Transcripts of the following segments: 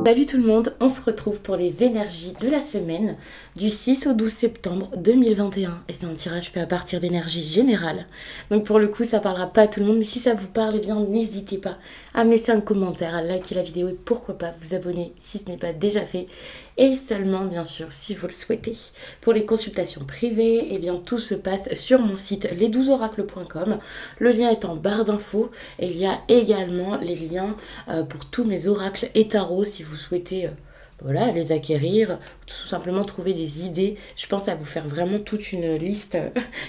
Salut tout le monde, on se retrouve pour les énergies de la semaine du 6 au 12 septembre 2021 et c'est un tirage fait à partir d'énergie générale. Donc pour le coup ça parlera pas à tout le monde, mais si ça vous parle, eh bien n'hésitez pas à me laisser un commentaire, à liker la vidéo et pourquoi pas vous abonner si ce n'est pas déjà fait. Et seulement bien sûr si vous le souhaitez. Pour les consultations privées, eh bien tout se passe sur mon site les12oracles.com. Le lien est en barre d'infos et il y a également les liens pour tous mes oracles et tarots si vous souhaitez voilà, les acquérir, tout simplement trouver des idées. Je pense à vous faire vraiment toute une liste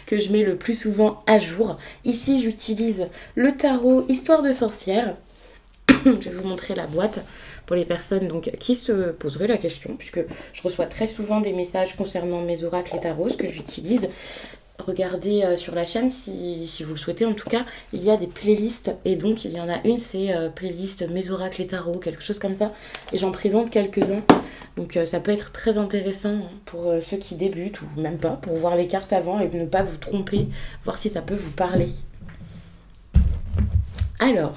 que je mets le plus souvent à jour. Ici j'utilise le tarot Histoire de sorcière. Je vais vous montrer la boîte pour les personnes donc, qui se poseraient la question, puisque je reçois très souvent des messages concernant mes oracles et tarots, ce que j'utilise. Regardez sur la chaîne si vous le souhaitez, en tout cas il y a des playlists et donc il y en a une, c'est playlist mes oracles et tarots, quelque chose comme ça, et j'en présente quelques-uns, donc ça peut être très intéressant pour ceux qui débutent ou même pas, pour voir les cartes avant et ne pas vous tromper, voir si ça peut vous parler. Alors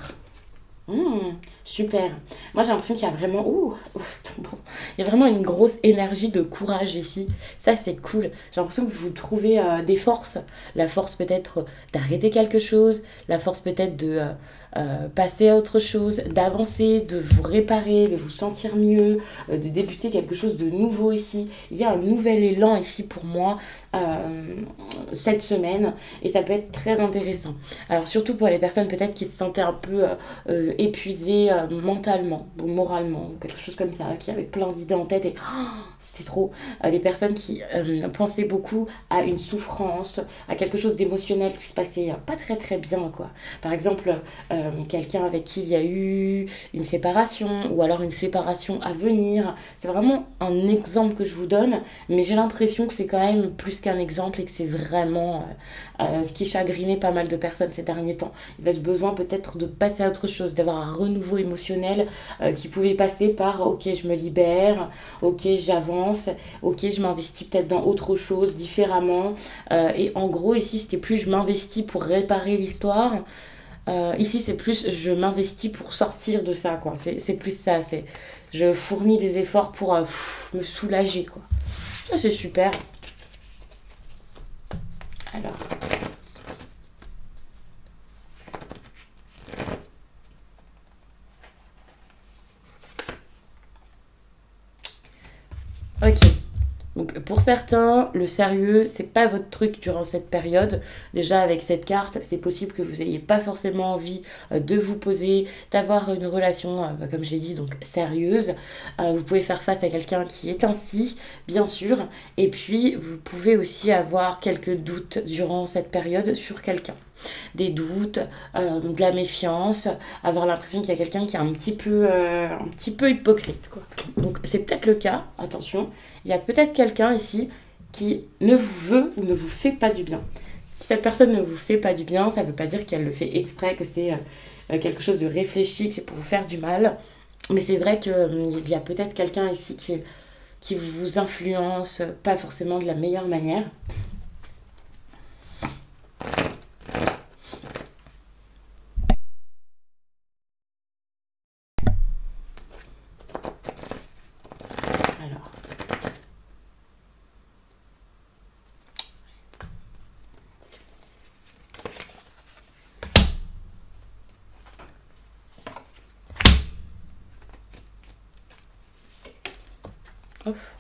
super. Moi j'ai l'impression qu'il y a vraiment il y a vraiment une grosse énergie de courage ici. Ça c'est cool. J'ai l'impression que vous trouvez des forces. La force peut-être d'arrêter quelque chose, la force peut-être de passer à autre chose, d'avancer, de vous réparer, de vous sentir mieux, de débuter quelque chose de nouveau ici. Il y a un nouvel élan ici pour moi cette semaine et ça peut être très intéressant. Alors surtout pour les personnes peut-être qui se sentaient un peu épuisées mentalement ou moralement, quelque chose comme ça, qui avaient plein d'idées en tête et c'était trop. Les personnes qui pensaient beaucoup à une souffrance, à quelque chose d'émotionnel qui se passait pas très très bien quoi. Par exemple quelqu'un avec qui il y a eu une séparation ou alors une séparation à venir. C'est vraiment un exemple que je vous donne, mais j'ai l'impression que c'est quand même plus qu'un exemple et que c'est vraiment ce qui chagrinait pas mal de personnes ces derniers temps. Il va être besoin peut-être de passer à autre chose, d'avoir un renouveau émotionnel qui pouvait passer par ok je me libère, ok j'avance, ok je m'investis peut-être dans autre chose différemment et en gros ici c'était plus je m'investis pour réparer l'histoire. Ici c'est plus je m'investis pour sortir de ça quoi, c'est plus ça, c'est je fournis des efforts pour me soulager quoi. Ça c'est super. Alors ok. Donc pour certains, le sérieux, c'est pas votre truc durant cette période. Déjà avec cette carte, c'est possible que vous n'ayez pas forcément envie de vous poser, d'avoir une relation, comme j'ai dit, donc sérieuse. Vous pouvez faire face à quelqu'un qui est ainsi, bien sûr. Et puis, vous pouvez aussi avoir quelques doutes durant cette période sur quelqu'un. Des doutes, de la méfiance, avoir l'impression qu'il y a quelqu'un qui est un petit peu hypocrite quoi. Donc c'est peut-être le cas, attention, il y a peut-être quelqu'un ici qui ne vous veut ou ne vous fait pas du bien. Si cette personne ne vous fait pas du bien, ça ne veut pas dire qu'elle le fait exprès, que c'est quelque chose de réfléchi, que c'est pour vous faire du mal, mais c'est vrai qu'il y a peut-être quelqu'un ici qui vous influence pas forcément de la meilleure manière.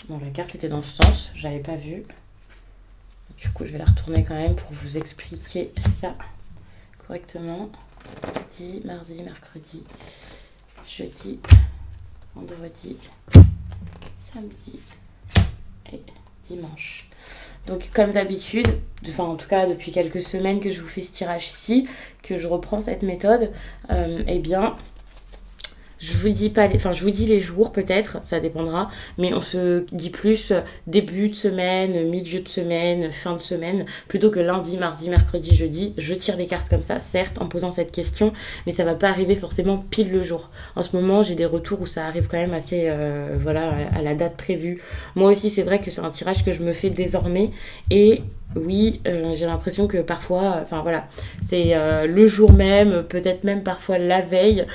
Bon, la carte était dans ce sens, j'avais pas vu. Du coup, je vais la retourner quand même pour vous expliquer ça correctement. Mardi, mercredi, jeudi, vendredi, samedi et dimanche. Donc comme d'habitude, enfin en tout cas depuis quelques semaines que je vous fais ce tirage-ci, que je reprends cette méthode, eh bien je vous dis pas je vous dis les jours peut-être, ça dépendra, mais on se dit plus début de semaine, milieu de semaine, fin de semaine, plutôt que lundi, mardi, mercredi, jeudi. Je tire les cartes comme ça, certes, en posant cette question, mais ça va pas arriver forcément pile le jour. En ce moment, j'ai des retours où ça arrive quand même assez, voilà, à la date prévue. Moi aussi, c'est vrai que c'est un tirage que je me fais désormais et Oui, j'ai l'impression que parfois, enfin voilà, c'est le jour même, peut-être même parfois la veille,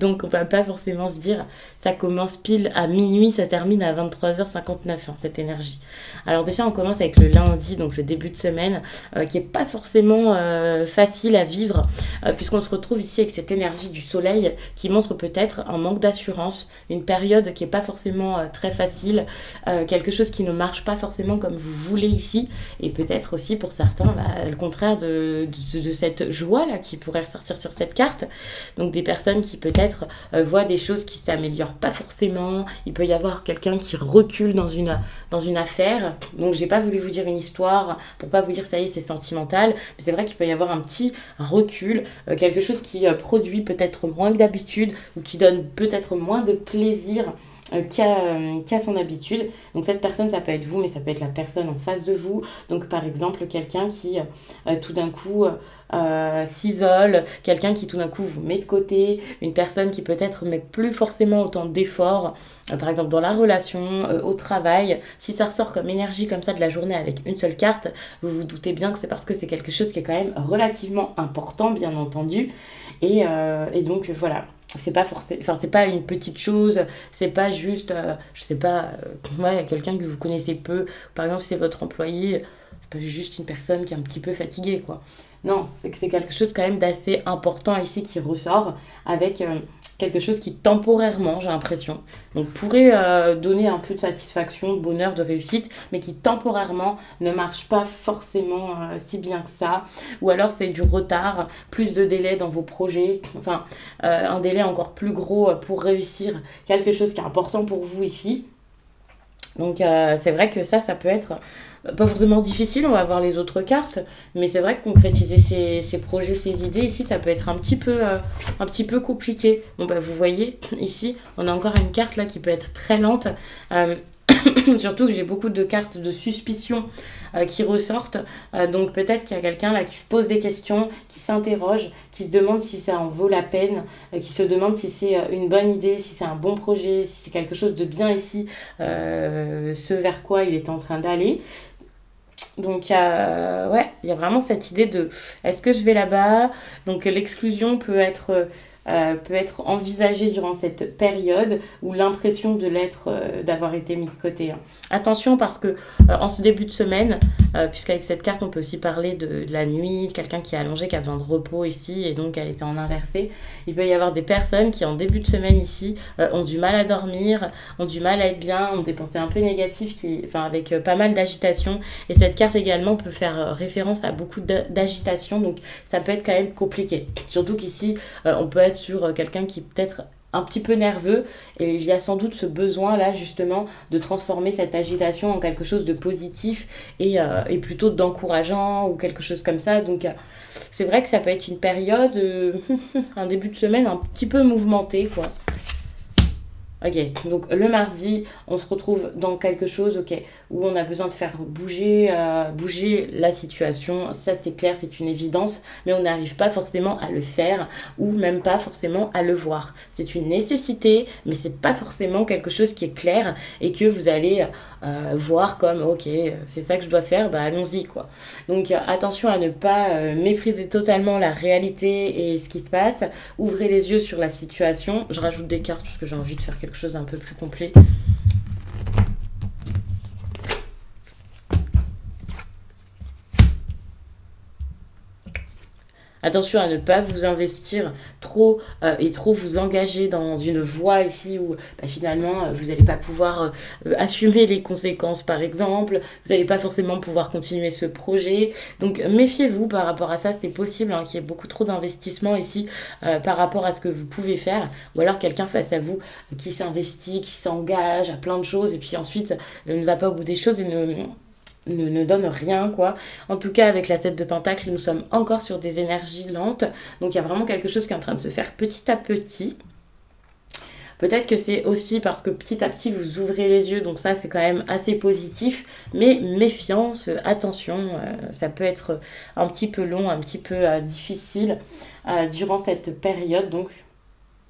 donc on va pas forcément se dire ça commence pile à minuit, ça termine à 23h59, hein, cette énergie. Alors déjà on commence avec le lundi, donc le début de semaine, qui est pas forcément facile à vivre, puisqu'on se retrouve ici avec cette énergie du soleil qui montre peut-être un manque d'assurance, une période qui est pas forcément très facile, quelque chose qui ne marche pas forcément comme vous voulez ici, et peut-être aussi pour certains le contraire de cette joie-là qui pourrait ressortir sur cette carte. Donc des personnes qui peut-être voient des choses qui s'améliorent pas forcément. Il peut y avoir quelqu'un qui recule dans une affaire. Donc j'ai pas voulu vous dire une histoire pour pas vous dire ça y est c'est sentimental. Mais c'est vrai qu'il peut y avoir un petit recul, quelque chose qui produit peut-être moins que d'habitude ou qui donne peut-être moins de plaisir qu'à son habitude. Donc cette personne, ça peut être vous, mais ça peut être la personne en face de vous. Donc par exemple, quelqu'un qui tout d'un coup s'isole, quelqu'un qui tout d'un coup vous met de côté, une personne qui peut-être met plus forcément autant d'efforts, par exemple dans la relation, au travail. Si ça ressort comme énergie comme ça de la journée avec une seule carte, vous vous doutez bien que c'est parce que c'est quelque chose qui est quand même relativement important, bien entendu. Et donc voilà, c'est pas forcément, enfin c'est pas une petite chose, c'est pas juste je sais pas, ouais, quelqu'un que vous connaissez peu, par exemple si c'est votre employé, c'est pas juste une personne qui est un petit peu fatiguée quoi. Non, c'est que c'est quelque chose quand même d'assez important ici qui ressort avec quelque chose qui temporairement, j'ai l'impression, donc pourrait donner un peu de satisfaction, de bonheur, de réussite, mais qui temporairement ne marche pas forcément si bien que ça, ou alors c'est du retard, plus de délai dans vos projets, enfin un délai encore plus gros pour réussir quelque chose qui est important pour vous ici. Donc c'est vrai que ça peut être pas forcément difficile, on va voir les autres cartes, mais c'est vrai que concrétiser ces projets, ces idées ici, ça peut être un petit peu compliqué. Bon bah vous voyez, ici, on a encore une carte là qui peut être très lente. Euh, Surtout que j'ai beaucoup de cartes de suspicion qui ressortent. Donc peut-être qu'il y a quelqu'un là qui se pose des questions, qui s'interroge, qui se demande si ça en vaut la peine, qui se demande si c'est une bonne idée, si c'est un bon projet, si c'est quelque chose de bien ici, ce vers quoi il est en train d'aller. Donc, ouais, il y a vraiment cette idée de est-ce que je vais là-bas? Donc, l'exclusion peut être envisagée durant cette période ou l'impression de l'être, d'avoir été mis de côté, hein. Attention parce que en ce début de semaine, puisqu'avec cette carte, on peut aussi parler de la nuit, de quelqu'un qui est allongé, qui a besoin de repos ici et donc elle était en inversé. Il peut y avoir des personnes qui, en début de semaine ici, ont du mal à dormir, ont du mal à être bien, ont des pensées un peu négatives, enfin, avec pas mal d'agitation. Et cette carte également peut faire référence à beaucoup d'agitation, donc ça peut être quand même compliqué. Surtout qu'ici, on peut être sur quelqu'un qui peut-être un petit peu nerveux et il y a sans doute ce besoin là justement de transformer cette agitation en quelque chose de positif et plutôt d'encourageant ou quelque chose comme ça. Donc c'est vrai que ça peut être une période, un début de semaine un petit peu mouvementé quoi. Ok, donc le mardi, on se retrouve dans quelque chose, ok, où on a besoin de faire bouger la situation. Ça, c'est clair, c'est une évidence, mais on n'arrive pas forcément à le faire ou même pas forcément à le voir. C'est une nécessité, mais c'est pas forcément quelque chose qui est clair et que vous allez voir comme, ok, c'est ça que je dois faire, bah allons-y, quoi. Donc attention à ne pas mépriser totalement la réalité et ce qui se passe. Ouvrez les yeux sur la situation. Je rajoute des cartes parce que j'ai envie de faire quelque chose d'un peu plus complet. Attention à ne pas vous investir trop et trop vous engager dans une voie ici où bah, finalement vous n'allez pas pouvoir assumer les conséquences par exemple, vous n'allez pas forcément pouvoir continuer ce projet. Donc méfiez-vous par rapport à ça, c'est possible hein, qu'il y ait beaucoup trop d'investissement ici par rapport à ce que vous pouvez faire ou alors quelqu'un face à vous qui s'investit, qui s'engage à plein de choses et puis ensuite ne va pas au bout des choses et ne donne rien quoi. En tout cas avec la 7 de Pentacle nous sommes encore sur des énergies lentes, donc il y a vraiment quelque chose qui est en train de se faire petit à petit. Peut-être que c'est aussi parce que petit à petit vous ouvrez les yeux, donc ça c'est quand même assez positif, mais méfiance, attention, ça peut être un petit peu long, un petit peu difficile durant cette période donc.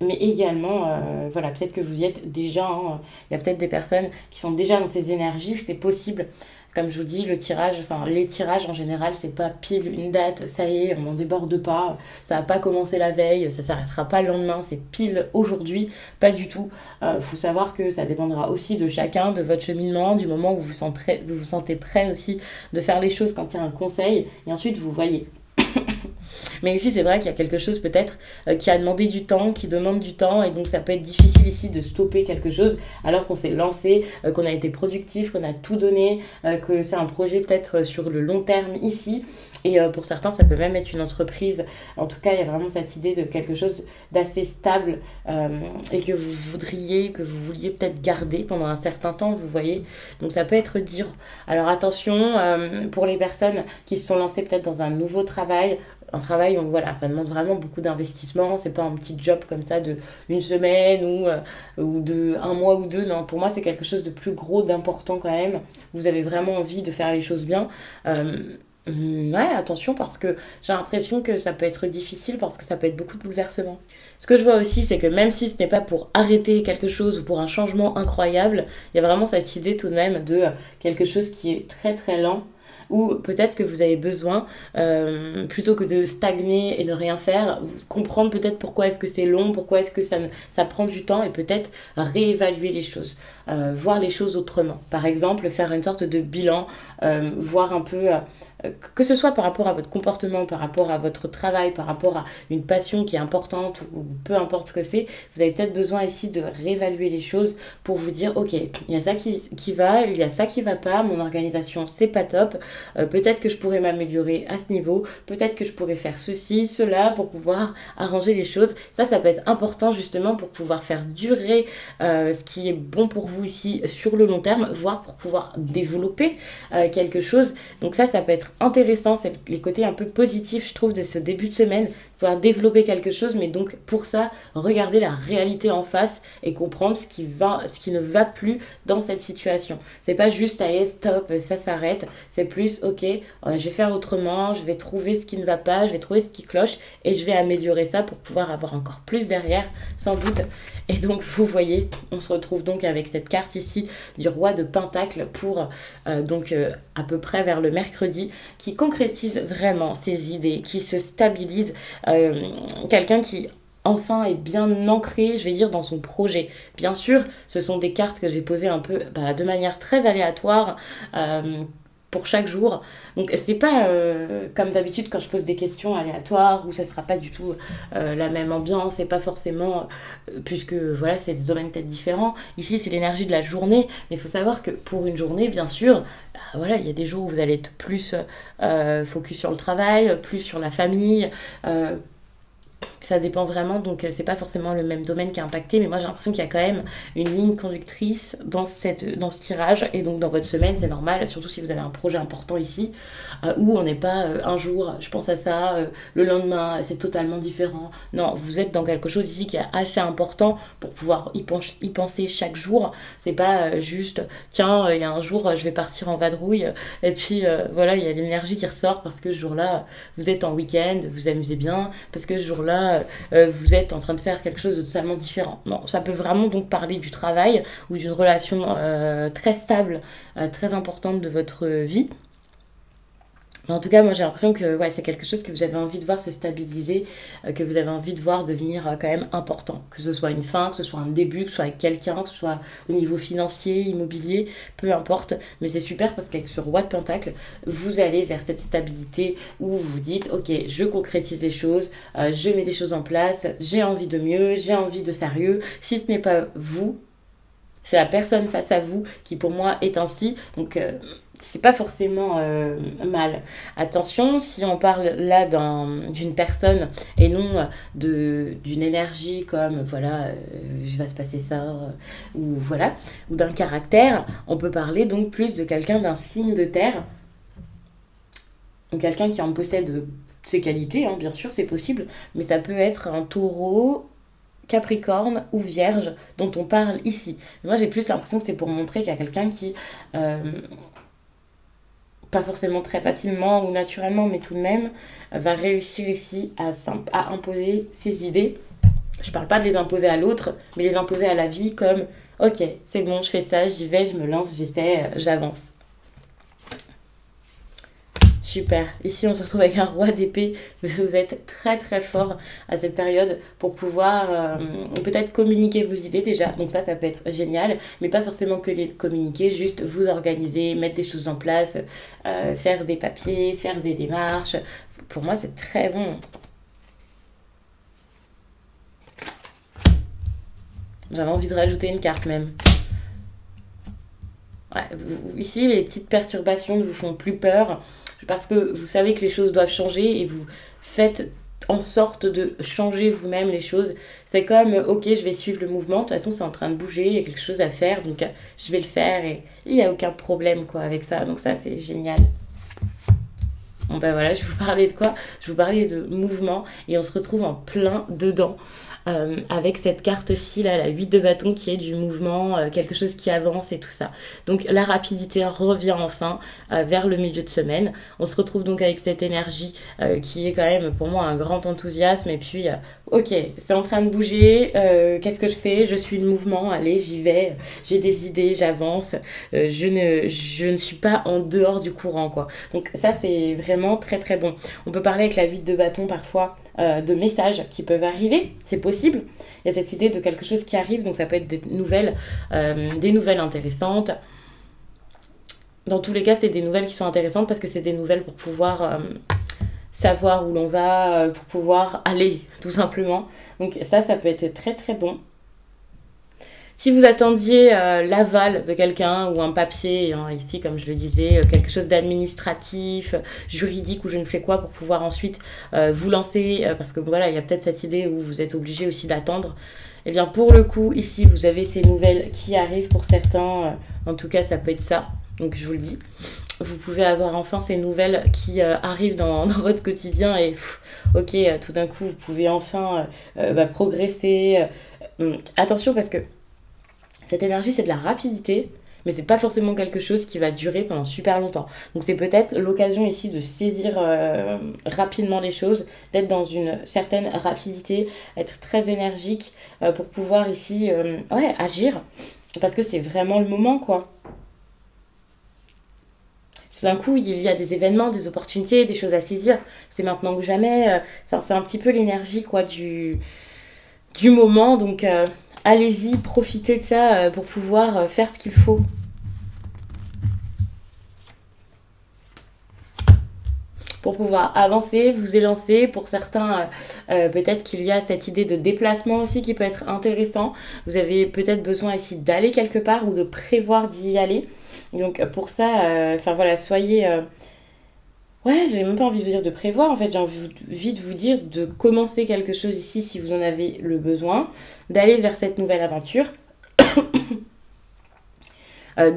Mais également, voilà, peut-être que vous y êtes déjà, hein. Il y a peut-être des personnes qui sont déjà dans ces énergies, c'est possible Comme je vous dis, le tirage, enfin les tirages en général, c'est pas pile une date, ça y est, on n'en déborde pas, ça va pas commencer la veille, ça s'arrêtera pas le lendemain, c'est pile aujourd'hui, pas du tout. Faut savoir que ça dépendra aussi de chacun, de votre cheminement, du moment où vous vous sentez prêt aussi de faire les choses quand il y a un conseil, et ensuite vous voyez. Mais ici, c'est vrai qu'il y a quelque chose peut-être qui a demandé du temps, qui demande du temps, et donc ça peut être difficile ici de stopper quelque chose alors qu'on s'est lancé, qu'on a été productif, qu'on a tout donné, que c'est un projet peut-être sur le long terme ici. Et pour certains, ça peut même être une entreprise. En tout cas, il y a vraiment cette idée de quelque chose d'assez stable et que vous vouliez peut-être garder pendant un certain temps, vous voyez. Donc ça peut être dur. Alors attention, pour les personnes qui se sont lancées peut-être dans un nouveau travail, un travail, donc voilà, ça demande vraiment beaucoup d'investissement. C'est pas un petit job comme ça de une semaine ou de un mois ou deux. Non, pour moi, c'est quelque chose de plus gros, d'important quand même. Vous avez vraiment envie de faire les choses bien. Ouais, attention parce que j'ai l'impression que ça peut être difficile parce que ça peut être beaucoup de bouleversements. Ce que je vois aussi, c'est que même si ce n'est pas pour arrêter quelque chose ou pour un changement incroyable, il y a vraiment cette idée tout de même de quelque chose qui est très très lent ou peut-être que vous avez besoin, plutôt que de stagner et de rien faire, comprendre peut-être pourquoi est-ce que c'est long, pourquoi est-ce que ça prend du temps et peut-être réévaluer les choses, voir les choses autrement. Par exemple, faire une sorte de bilan, voir un peu, que ce soit par rapport à votre comportement, par rapport à votre travail, par rapport à une passion qui est importante ou peu importe ce que c'est, vous avez peut-être besoin ici de réévaluer les choses pour vous dire, ok, il y a ça qui va, il y a ça qui va pas, mon organisation c'est pas top, peut-être que je pourrais m'améliorer à ce niveau, peut-être que je pourrais faire ceci, cela pour pouvoir arranger les choses. Ça peut être important justement pour pouvoir faire durer ce qui est bon pour vous ici sur le long terme, voire pour pouvoir développer quelque chose. Donc ça peut être intéressant, c'est les côtés un peu positifs je trouve de ce début de semaine, pouvoir développer quelque chose, mais donc pour ça, regarder la réalité en face et comprendre ce qui ne va plus dans cette situation. C'est pas juste, allez, stop, ça s'arrête, c'est plus, ok, je vais faire autrement, je vais trouver ce qui ne va pas, je vais trouver ce qui cloche et je vais améliorer ça pour pouvoir avoir encore plus derrière, sans doute. Et donc, vous voyez, on se retrouve donc avec cette carte ici du roi de Pentacle pour à peu près vers le mercredi, qui concrétise vraiment ses idées, qui se stabilise, quelqu'un qui enfin est bien ancré, je vais dire, dans son projet. Bien sûr, ce sont des cartes que j'ai posées un peu de manière très aléatoire, pour chaque jour. Donc c'est pas comme d'habitude quand je pose des questions aléatoires où ça sera pas du tout la même ambiance et pas forcément puisque voilà, c'est des domaines peut-être différents. Ici c'est l'énergie de la journée, mais il faut savoir que pour une journée bien sûr, voilà, il y a des jours où vous allez être plus focus sur le travail, plus sur la famille, ça dépend vraiment, donc c'est pas forcément le même domaine qui est impacté, mais moi j'ai l'impression qu'il y a quand même une ligne conductrice dans ce tirage, et donc dans votre semaine c'est normal, surtout si vous avez un projet important ici, où on n'est pas un jour je pense à ça, le lendemain c'est totalement différent. Non, vous êtes dans quelque chose ici qui est assez important pour pouvoir y penser chaque jour. C'est pas juste tiens, il y a un jour je vais partir en vadrouille, et puis voilà, il y a l'énergie qui ressort parce que ce jour-là vous êtes en week-end, vous amusez bien, parce que ce jour-là vous êtes en train de faire quelque chose de totalement différent. Non, ça peut vraiment donc parler du travail ou d'une relation très stable, très importante de votre vie. Mais en tout cas, moi j'ai l'impression que ouais, c'est quelque chose que vous avez envie de voir se stabiliser, que vous avez envie de voir devenir quand même important. Que ce soit une fin, que ce soit un début, que ce soit avec quelqu'un, que ce soit au niveau financier, immobilier, peu importe. Mais c'est super parce qu'avec ce roi de Pentacle, vous allez vers cette stabilité où vous vous dites, ok, je concrétise des choses, je mets des choses en place, j'ai envie de mieux, j'ai envie de sérieux. Si ce n'est pas vous, c'est la personne face à vous qui pour moi est ainsi. Donc c'est pas forcément mal. Attention, si on parle là d'une personne et non d'une énergie comme voilà, il va se passer ça, ou voilà, ou d'un caractère, on peut parler donc plus de quelqu'un d'un signe de terre, donc quelqu'un qui en possède ses qualités, hein, bien sûr c'est possible, mais ça peut être un taureau, Capricorne ou Vierge dont on parle ici. Moi j'ai plus l'impression que c'est pour montrer qu'il y a quelqu'un qui pas forcément très facilement ou naturellement, mais tout de même, va réussir ici à imposer ses idées. Je parle pas de les imposer à l'autre, mais les imposer à la vie comme, ok, c'est bon, je fais ça, j'y vais, je me lance, j'essaie, j'avance. super. Ici, on se retrouve avec un roi d'épée. Vous êtes très très fort à cette période pour pouvoir peut-être communiquer vos idées déjà. Donc ça peut être génial. Mais pas forcément que les communiquer, juste vous organiser, mettre des choses en place, faire des papiers, faire des démarches. Pour moi, c'est très bon. J'avais envie de rajouter une carte même. Ouais, ici, les petites perturbations ne vous font plus peur parce que vous savez que les choses doivent changer et vous faites en sorte de changer vous-même les choses. C'est comme, ok, je vais suivre le mouvement, de toute façon c'est en train de bouger, il y a quelque chose à faire, donc je vais le faire et il n'y a aucun problème quoi avec ça, donc ça c'est génial. Bon ben voilà, je vous parlais de quoi? Je vous parlais de mouvement et on se retrouve en plein dedans. Avec cette carte-ci, là, la 8 de bâton, qui est du mouvement, quelque chose qui avance et tout ça. Donc la rapidité revient enfin vers le milieu de semaine. On se retrouve donc avec cette énergie qui est quand même pour moi un grand enthousiasme. Et puis, ok, c'est en train de bouger, qu'est-ce que je fais? Je suis le mouvement, allez, j'y vais, j'ai des idées, j'avance. Je ne suis pas en dehors du courant, quoi. Donc ça, c'est vraiment très très bon. On peut parler avec la 8 de bâton parfois de messages qui peuvent arriver, c'est possible. Il y a cette idée de quelque chose qui arrive, donc ça peut être des nouvelles intéressantes. Dans tous les cas, c'est des nouvelles qui sont intéressantes parce que c'est des nouvelles pour pouvoir savoir où l'on va, pour pouvoir aller, tout simplement. Donc ça peut être très très bon. Si vous attendiez l'aval de quelqu'un ou un papier, hein, ici comme je le disais, quelque chose d'administratif, juridique ou je ne sais quoi pour pouvoir ensuite vous lancer, parce que voilà, il y a peut-être cette idée où vous êtes obligé aussi d'attendre. Et bien pour le coup, ici vous avez ces nouvelles qui arrivent pour certains, en tout cas ça peut être ça, donc je vous le dis. Vous pouvez avoir enfin ces nouvelles qui arrivent dans votre quotidien et ok, tout d'un coup vous pouvez enfin progresser. Attention parce que cette énergie, c'est de la rapidité, mais c'est pas forcément quelque chose qui va durer pendant super longtemps. Donc c'est peut-être l'occasion ici de saisir rapidement les choses, d'être dans une certaine rapidité, être très énergique pour pouvoir ici agir, parce que c'est vraiment le moment, quoi. Tout d'un coup, il y a des événements, des opportunités, des choses à saisir. C'est maintenant que jamais. C'est un petit peu l'énergie, quoi, du moment, donc... allez-y, profitez de ça pour pouvoir faire ce qu'il faut. Pour pouvoir avancer, vous élancer. Pour certains, peut-être qu'il y a cette idée de déplacement aussi qui peut être intéressant. Vous avez peut-être besoin ici d'aller quelque part ou de prévoir d'y aller. Donc pour ça, soyez... Ouais, j'ai même pas envie de vous dire de prévoir, en fait, j'ai envie de vous dire de commencer quelque chose ici si vous en avez le besoin, d'aller vers cette nouvelle aventure,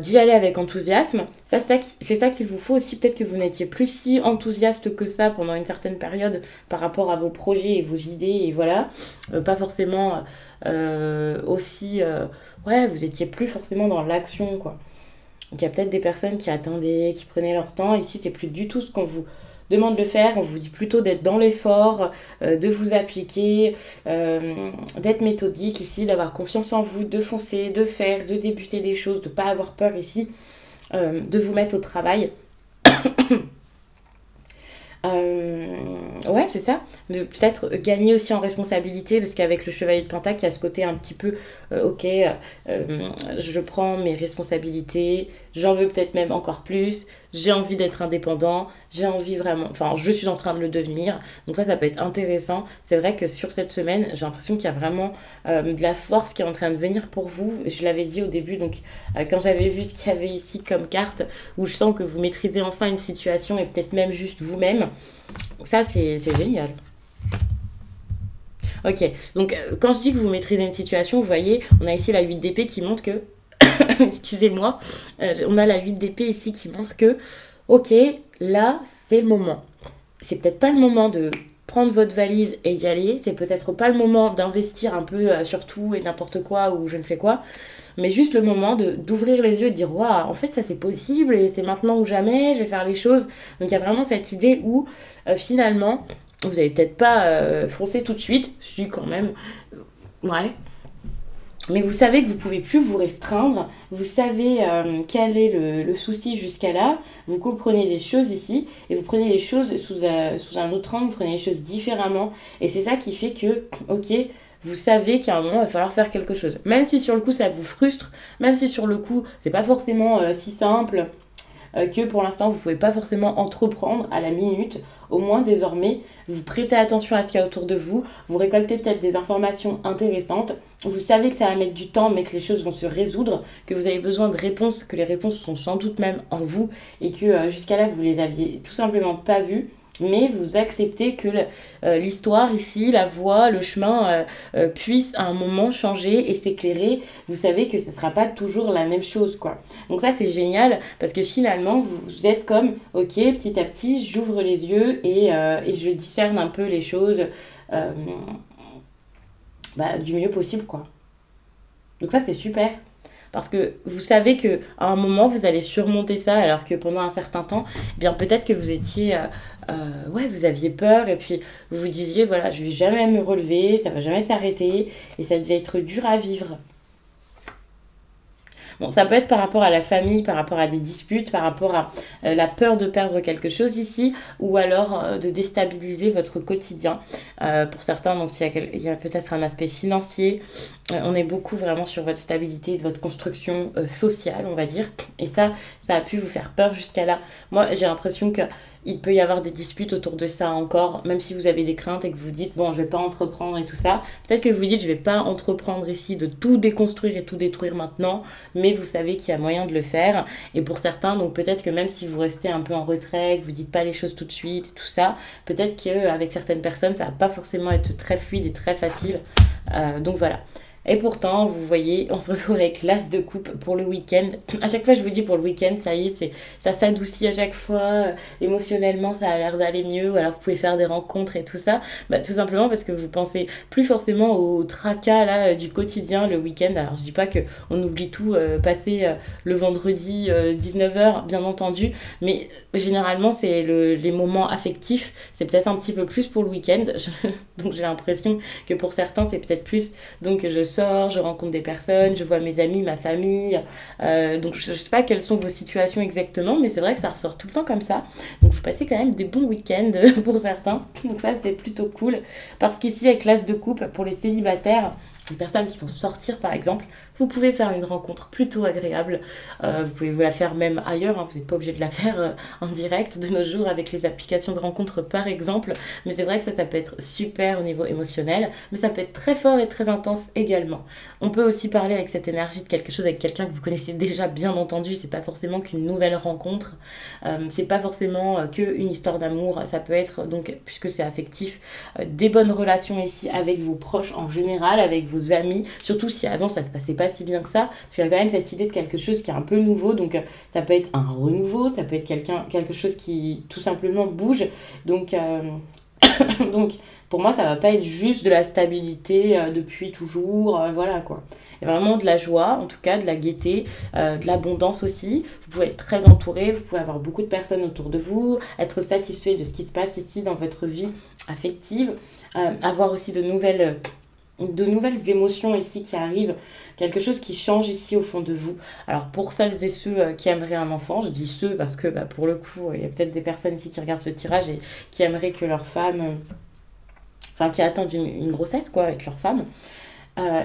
d'y aller avec enthousiasme. C'est ça qu'il vous faut aussi, peut-être que vous n'étiez plus si enthousiaste que ça pendant une certaine période par rapport à vos projets et vos idées, et voilà, pas forcément aussi... vous étiez plus forcément dans l'action, quoi. Donc il y a peut-être des personnes qui attendaient, qui prenaient leur temps. Ici, c'est plus du tout ce qu'on vous demande de faire. On vous dit plutôt d'être dans l'effort, de vous appliquer, d'être méthodique ici, d'avoir confiance en vous, de foncer, de faire, de débuter des choses, de ne pas avoir peur ici, de vous mettre au travail. C'est ça, de peut-être gagner aussi en responsabilité, parce qu'avec le chevalier de Pentacle, il y a ce côté un petit peu je prends mes responsabilités, j'en veux peut-être même encore plus, j'ai envie d'être indépendant, j'ai envie vraiment, je suis en train de le devenir, donc ça peut être intéressant. C'est vrai que sur cette semaine, j'ai l'impression qu'il y a vraiment de la force qui est en train de venir pour vous. Je l'avais dit au début, donc quand j'avais vu ce qu'il y avait ici comme carte, où je sens que vous maîtrisez enfin une situation et peut-être même juste vous-même, ça c'est génial. Ok, donc quand je dis que vous maîtrisez une situation, vous voyez, on a ici la 8 d'épée qui montre que... Excusez-moi, on a la 8 d'épée ici qui montre que, ok, là, c'est le moment. C'est peut-être pas le moment de prendre votre valise et y aller, c'est peut-être pas le moment d'investir un peu sur tout et n'importe quoi ou je ne sais quoi, mais juste le moment d'ouvrir les yeux et de dire, waouh, en fait, ça c'est possible et c'est maintenant ou jamais, je vais faire les choses. Donc il y a vraiment cette idée où, finalement... Vous n'allez peut-être pas foncer tout de suite, si quand même, ouais. Mais vous savez que vous pouvez plus vous restreindre, vous savez quel est le souci jusqu'à là, vous comprenez les choses ici, et vous prenez les choses sous un autre angle, vous prenez les choses différemment, et c'est ça qui fait que, ok, vous savez qu'à un moment, il va falloir faire quelque chose. Même si sur le coup, ça vous frustre, même si sur le coup, c'est pas forcément si simple, que pour l'instant vous ne pouvez pas forcément entreprendre à la minute. Au moins désormais, vous prêtez attention à ce qu'il y a autour de vous, vous récoltez peut-être des informations intéressantes, vous savez que ça va mettre du temps mais que les choses vont se résoudre, que vous avez besoin de réponses, que les réponses sont sans doute même en vous et que jusqu'à là vous les aviez tout simplement pas vues. Mais vous acceptez que l'histoire ici, la voie, le chemin puisse à un moment changer et s'éclairer. Vous savez que ce ne sera pas toujours la même chose, quoi. Donc ça, c'est génial parce que finalement, vous êtes comme, ok, petit à petit, j'ouvre les yeux et je discerne un peu les choses euh, du mieux possible, quoi. Donc ça, c'est super. Parce que vous savez qu'à un moment, vous allez surmonter ça, alors que pendant un certain temps, eh bien peut-être que vous étiez... ouais, vous aviez peur, et puis vous vous disiez, voilà, je vais jamais me relever, ça va jamais s'arrêter, et ça devait être dur à vivre. Bon, ça peut être par rapport à la famille, par rapport à des disputes, par rapport à la peur de perdre quelque chose ici, ou alors de déstabiliser votre quotidien. Pour certains, donc il y a peut-être un aspect financier. On est beaucoup vraiment sur votre stabilité, votre construction sociale, on va dire. Et ça a pu vous faire peur jusqu'à là. Moi, j'ai l'impression que il peut y avoir des disputes autour de ça encore, même si vous avez des craintes et que vous dites, bon, je vais pas entreprendre et tout ça. Peut-être que vous dites, je vais pas entreprendre ici de tout déconstruire et tout détruire maintenant, mais vous savez qu'il y a moyen de le faire. Et pour certains, donc peut-être que même si vous restez un peu en retrait, que vous dites pas les choses tout de suite et tout ça, peut-être qu'avec certaines personnes, ça va pas forcément être très fluide et très facile. Donc voilà. Et pourtant, vous voyez, on se retrouve avec l'as de coupe pour le week-end. À chaque fois, je vous dis pour le week-end, ça y est, ça s'adoucit à chaque fois. Émotionnellement, ça a l'air d'aller mieux. Ou alors, vous pouvez faire des rencontres et tout ça. Bah, tout simplement parce que vous pensez plus forcément au tracas là, du quotidien le week-end. Alors, je dis pas qu'on oublie tout passer le vendredi 19h, bien entendu. Mais généralement, c'est les moments affectifs. C'est peut-être un petit peu plus pour le week-end. Donc, j'ai l'impression que pour certains, c'est peut-être plus. Donc, je sors, je rencontre des personnes, je vois mes amis, ma famille. Donc je ne sais pas quelles sont vos situations exactement, mais c'est vrai que ça ressort tout le temps comme ça. Donc vous passez quand même des bons week-ends pour certains. Donc ça c'est plutôt cool. Parce qu'ici avec l'as de coupe, pour les célibataires, les personnes qui vont sortir par exemple, vous pouvez faire une rencontre plutôt agréable. Vous pouvez vous la faire même ailleurs, hein, vous n'êtes pas obligé de la faire en direct de nos jours avec les applications de rencontres par exemple. Mais c'est vrai que ça peut être super au niveau émotionnel, mais ça peut être très fort et très intense également. On peut aussi parler avec cette énergie de quelque chose avec quelqu'un que vous connaissez déjà bien entendu, c'est pas forcément qu'une nouvelle rencontre, c'est pas forcément qu'une histoire d'amour, ça peut être donc, puisque c'est affectif, des bonnes relations ici avec vos proches en général, avec vos amis, surtout si avant ça se passait pas si bien que ça, parce qu'il y a quand même cette idée de quelque chose qui est un peu nouveau, donc ça peut être un renouveau, ça peut être quelque chose qui tout simplement bouge, donc donc pour moi ça va pas être juste de la stabilité depuis toujours, voilà quoi. Il y a vraiment de la joie, en tout cas de la gaieté, de l'abondance aussi. Vous pouvez être très entouré, vous pouvez avoir beaucoup de personnes autour de vous, être satisfait de ce qui se passe ici dans votre vie affective, avoir aussi de nouvelles émotions ici qui arrivent, quelque chose qui change ici au fond de vous. Alors pour celles et ceux qui aimeraient un enfant, je dis ceux parce que pour le coup, il y a peut-être des personnes ici qui regardent ce tirage et qui aimeraient que leur femme, enfin qui attendent une grossesse quoi avec leur femme.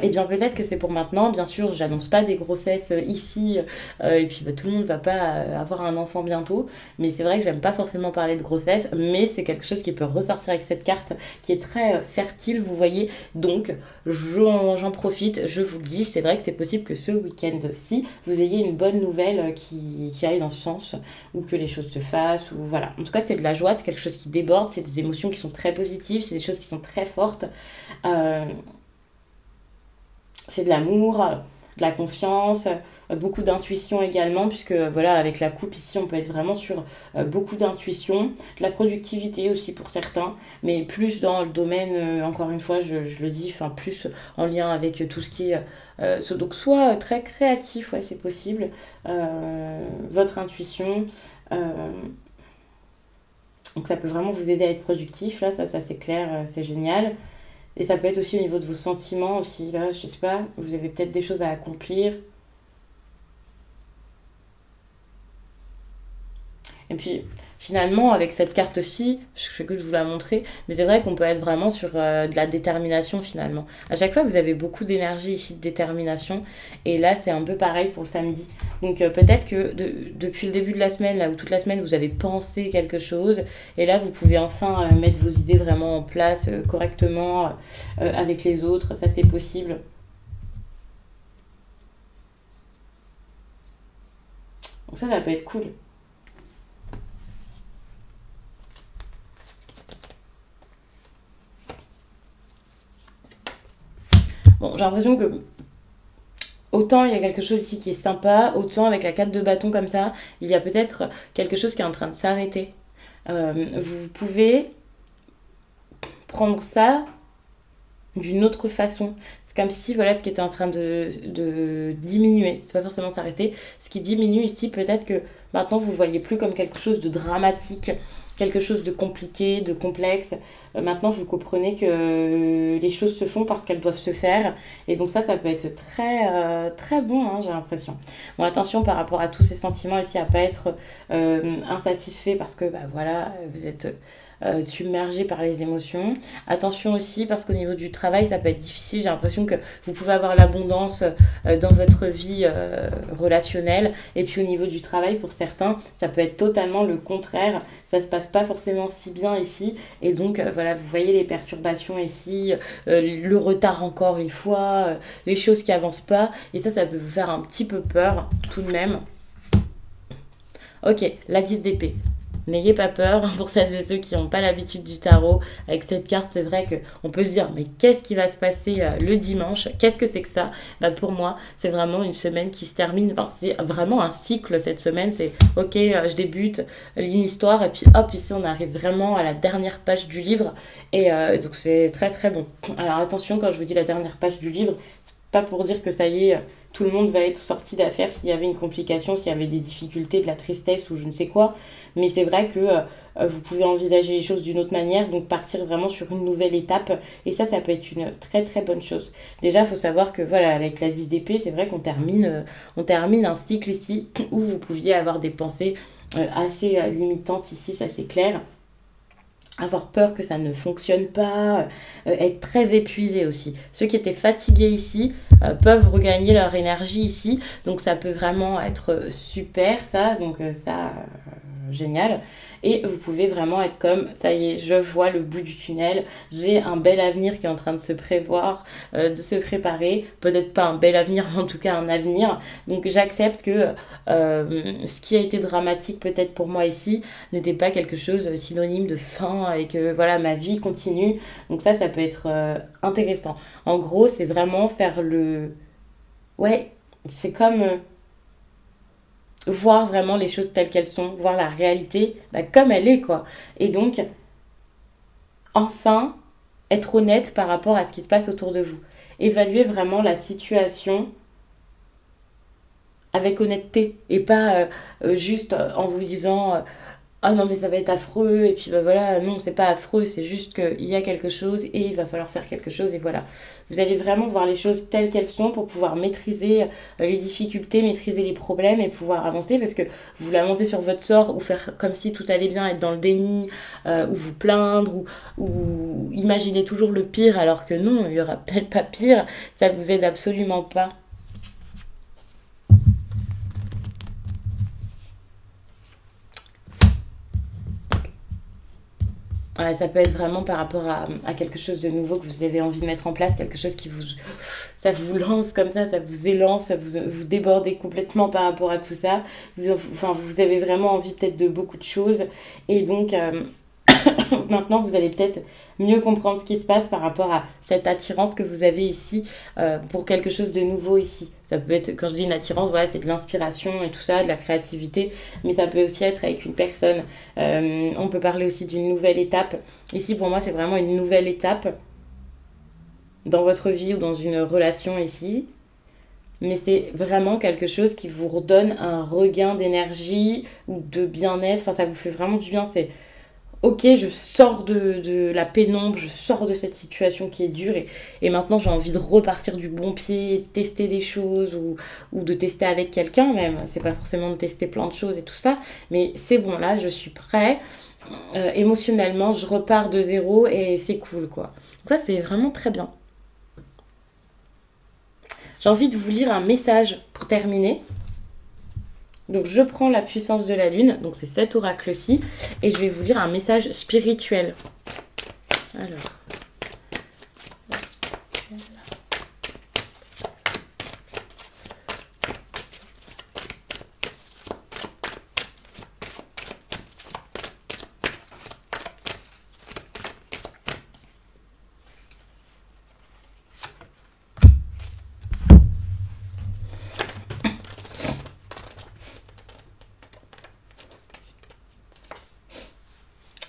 Et bien peut-être que c'est pour maintenant, bien sûr j'annonce pas des grossesses ici et puis tout le monde va pas avoir un enfant bientôt, mais c'est vrai que j'aime pas forcément parler de grossesse, mais c'est quelque chose qui peut ressortir avec cette carte qui est très fertile vous voyez, donc j'en profite, je vous le dis, c'est vrai que c'est possible que ce week-end-ci vous ayez une bonne nouvelle qui aille dans ce sens, ou que les choses se fassent, ou voilà, en tout cas c'est de la joie, c'est quelque chose qui déborde, c'est des émotions qui sont très positives, c'est des choses qui sont très fortes, c'est de l'amour, de la confiance, beaucoup d'intuition également, puisque voilà, avec la coupe ici, on peut être vraiment sur beaucoup d'intuition, de la productivité aussi pour certains, mais plus dans le domaine, encore une fois, je le dis, enfin plus en lien avec tout ce qui est, donc soit très créatif, ouais, c'est possible, votre intuition, donc ça peut vraiment vous aider à être productif, là, ça c'est clair, c'est génial. Et ça peut être aussi au niveau de vos sentiments aussi. Là, je sais pas, vous avez peut-être des choses à accomplir. Et puis finalement, avec cette carte-ci, je fais que de vous la montrer, mais c'est vrai qu'on peut être vraiment sur de la détermination finalement. À chaque fois, vous avez beaucoup d'énergie ici, de détermination, et là, c'est un peu pareil pour le samedi. Donc peut-être que depuis le début de la semaine, là où toute la semaine, vous avez pensé quelque chose, et là, vous pouvez enfin mettre vos idées vraiment en place correctement avec les autres, ça c'est possible. Donc ça peut être cool. Bon, j'ai l'impression que autant il y a quelque chose ici qui est sympa, autant avec la 4 de bâton comme ça, il y a peut-être quelque chose qui est en train de s'arrêter. Vous pouvez prendre ça d'une autre façon. C'est comme si voilà ce qui était en train de diminuer. C'est pas forcément s'arrêter. Ce qui diminue ici, peut-être que maintenant vous ne voyez plus comme quelque chose de dramatique, quelque chose de compliqué, de complexe. Maintenant vous comprenez que les choses se font parce qu'elles doivent se faire. Et donc ça peut être très, très bon, hein, j'ai l'impression. Bon, attention par rapport à tous ces sentiments ici à pas être insatisfait parce que bah, voilà, vous êtes submergé par les émotions. Attention aussi parce qu'au niveau du travail, ça peut être difficile. J'ai l'impression que vous pouvez avoir l'abondance dans votre vie relationnelle. Et puis au niveau du travail, pour certains, ça peut être totalement le contraire. Ça se passe pas forcément si bien ici. Et donc, voilà, vous voyez les perturbations ici, le retard encore une fois, les choses qui avancent pas. Et ça peut vous faire un petit peu peur tout de même. Ok, la 10 d'épée. N'ayez pas peur pour celles et ceux qui n'ont pas l'habitude du tarot. Avec cette carte, c'est vrai qu'on peut se dire mais qu'est-ce qui va se passer le dimanche? Qu'est-ce que c'est que ça? Bah, pour moi, c'est vraiment une semaine qui se termine. Enfin, c'est vraiment un cycle cette semaine. C'est ok, je débute une histoire et puis hop, ici on arrive vraiment à la dernière page du livre. Et donc c'est très très bon. Alors attention, quand je vous dis la dernière page du livre, c'est pas pour dire que ça y est, tout le monde va être sorti d'affaire s'il y avait une complication, s'il y avait des difficultés, de la tristesse ou je ne sais quoi. Mais c'est vrai que vous pouvez envisager les choses d'une autre manière, donc partir vraiment sur une nouvelle étape. Et ça peut être une très très bonne chose. Déjà, il faut savoir que voilà, avec la 10 d'épée, c'est vrai on termine un cycle ici où vous pouviez avoir des pensées assez limitantes ici, ça c'est clair. Avoir peur que ça ne fonctionne pas, être très épuisé aussi. Ceux qui étaient fatigués ici peuvent regagner leur énergie ici, donc ça peut vraiment être super ça, donc génial. Et vous pouvez vraiment être comme, ça y est, je vois le bout du tunnel, j'ai un bel avenir qui est en train de se prévoir, de se préparer, peut-être pas un bel avenir, mais en tout cas un avenir. Donc j'accepte que ce qui a été dramatique peut-être pour moi ici n'était pas quelque chose synonyme de fin et que voilà, ma vie continue. Donc ça peut être intéressant. En gros, c'est vraiment faire le... Ouais, c'est comme... voir vraiment les choses telles qu'elles sont, voir la réalité comme elle est, quoi. Et donc, enfin, être honnête par rapport à ce qui se passe autour de vous. Évaluer vraiment la situation avec honnêteté et pas juste en vous disant ah non mais ça va être affreux et puis bah voilà, non c'est pas affreux, c'est juste qu'il y a quelque chose et il va falloir faire quelque chose et voilà. Vous allez vraiment voir les choses telles qu'elles sont pour pouvoir maîtriser les difficultés, maîtriser les problèmes et pouvoir avancer parce que vous lamentez sur votre sort ou faire comme si tout allait bien, être dans le déni ou vous plaindre ou imaginer toujours le pire alors que non, il y aura peut-être pas pire, ça vous aide absolument pas. Ouais, ça peut être vraiment par rapport à quelque chose de nouveau que vous avez envie de mettre en place, quelque chose qui vous, ça vous lance comme ça vous élance, vous débordez complètement par rapport à tout ça. Vous avez vraiment envie peut-être de beaucoup de choses. Et donc, maintenant, vous allez peut-être mieux comprendre ce qui se passe par rapport à cette attirance que vous avez ici pour quelque chose de nouveau ici. Ça peut être, quand je dis une attirance, voilà, c'est de l'inspiration et tout ça, de la créativité, mais ça peut aussi être avec une personne. On peut parler aussi d'une nouvelle étape. Ici, pour moi, c'est vraiment une nouvelle étape dans votre vie ou dans une relation ici. Mais c'est vraiment quelque chose qui vous redonne un regain d'énergie ou de bien-être. Enfin, ça vous fait vraiment du bien. C'est ok, je sors de la pénombre, je sors de cette situation qui est dure et maintenant j'ai envie de repartir du bon pied, de tester des choses ou de tester avec quelqu'un même. C'est pas forcément de tester plein de choses et tout ça, mais c'est bon, là je suis prêt. Émotionnellement, je repars de zéro et c'est cool quoi. Donc ça, c'est vraiment très bien. J'ai envie de vous lire un message pour terminer. Donc je prends la puissance de la lune, donc c'est cet oracle-ci, et je vais vous lire un message spirituel. Alors.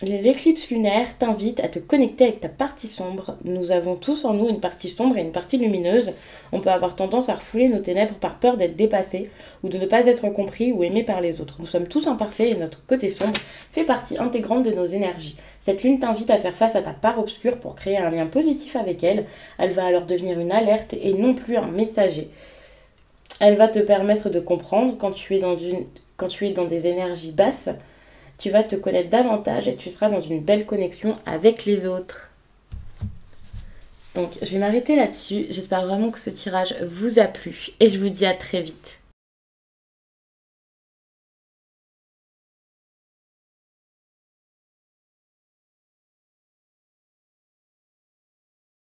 L'éclipse lunaire t'invite à te connecter avec ta partie sombre. Nous avons tous en nous une partie sombre et une partie lumineuse. On peut avoir tendance à refouler nos ténèbres par peur d'être dépassé ou de ne pas être compris ou aimé par les autres. Nous sommes tous imparfaits et notre côté sombre fait partie intégrante de nos énergies. Cette lune t'invite à faire face à ta part obscure pour créer un lien positif avec elle. Elle va alors devenir une alerte et non plus un messager. Elle va te permettre de comprendre quand tu es dans des énergies basses. Tu vas te connaître davantage et tu seras dans une belle connexion avec les autres. Donc, je vais m'arrêter là-dessus. J'espère vraiment que ce tirage vous a plu et je vous dis à très vite.